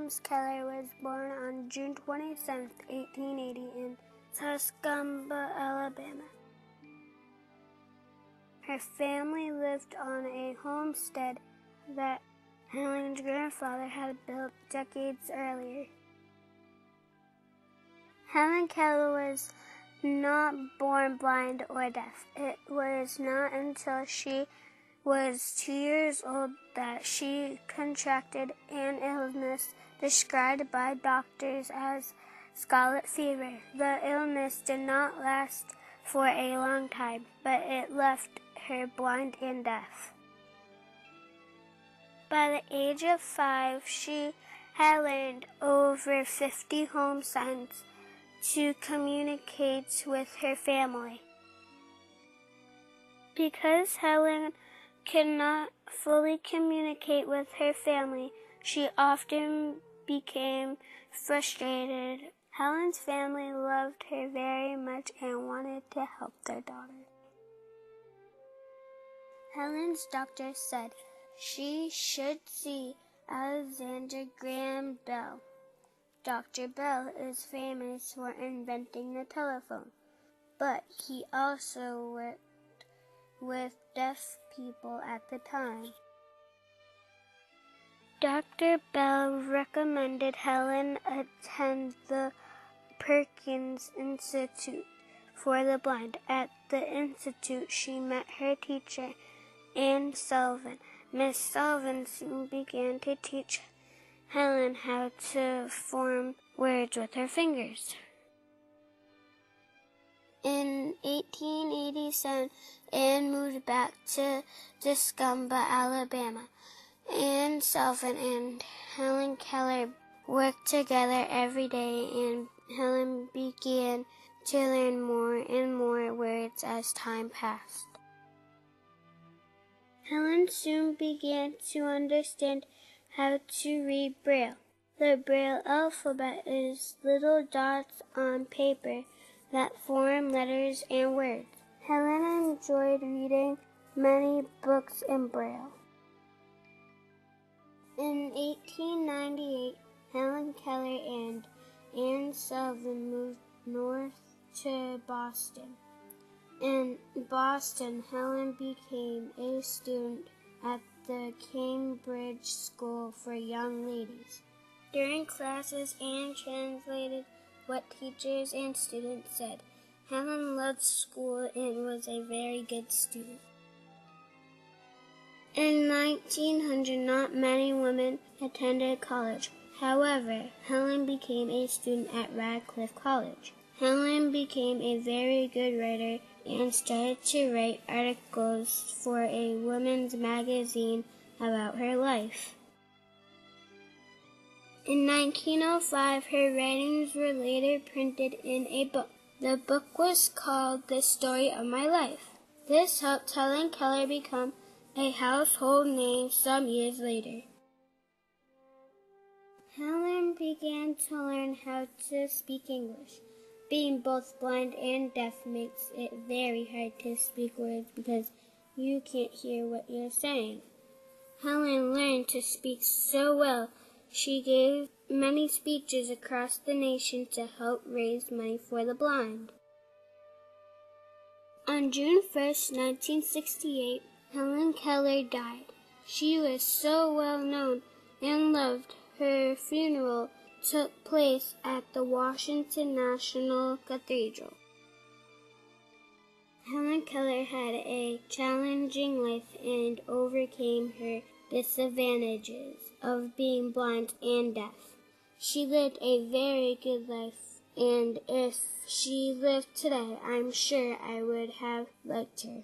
James Keller was born on June 27, 1880 in Tuscumbia, Alabama. Her family lived on a homestead that Helen's grandfather had built decades earlier. Helen Keller was not born blind or deaf. It was not until she was 2 years old that she contracted an illness described by doctors as scarlet fever. The illness did not last for a long time, but it left her blind and deaf. By the age of 5, she had learned over 50 home signs to communicate with her family. Because Helen could not fully communicate with her family, she often became frustrated. Helen's family loved her very much and wanted to help their daughter. Helen's doctor said she should see Alexander Graham Bell. Dr. Bell is famous for inventing the telephone, but he also worked with deaf people at the time. Dr. Bell recommended Helen attend the Perkins Institute for the Blind. At the institute, she met her teacher, Anne Sullivan. Miss Sullivan soon began to teach Helen how to form words with her fingers. In 1887, Anne moved back to Tuscumbia, Alabama. Anne Sullivan and Helen Keller worked together every day, and Helen began to learn more and more words as time passed. Helen soon began to understand how to read Braille. The Braille alphabet is little dots on paper that form letters and words. Helen enjoyed reading many books in Braille. In 1898, Helen Keller and Anne Sullivan moved north to Boston. In Boston, Helen became a student at the Cambridge School for Young Ladies. During classes, Anne translated what teachers and students said. Helen loved school and was a very good student. In 1900, not many women attended college. However, Helen became a student at Radcliffe College. Helen became a very good writer and started to write articles for a women's magazine about her life. In 1905, her writings were later printed in a book. The book was called The Story of My Life. This helped Helen Keller become a household name some years later. Helen began to learn how to speak English. Being both blind and deaf makes it very hard to speak words because you can't hear what you're saying. Helen learned to speak so well, she gave many speeches across the nation to help raise money for the blind. On June 1st, 1968, Helen Keller died. She was so well known and loved. Her funeral took place at the Washington National Cathedral. Helen Keller had a challenging life and overcame her disadvantages of being blind and deaf. She lived a very good life, and if she lived today, I'm sure I would have liked her.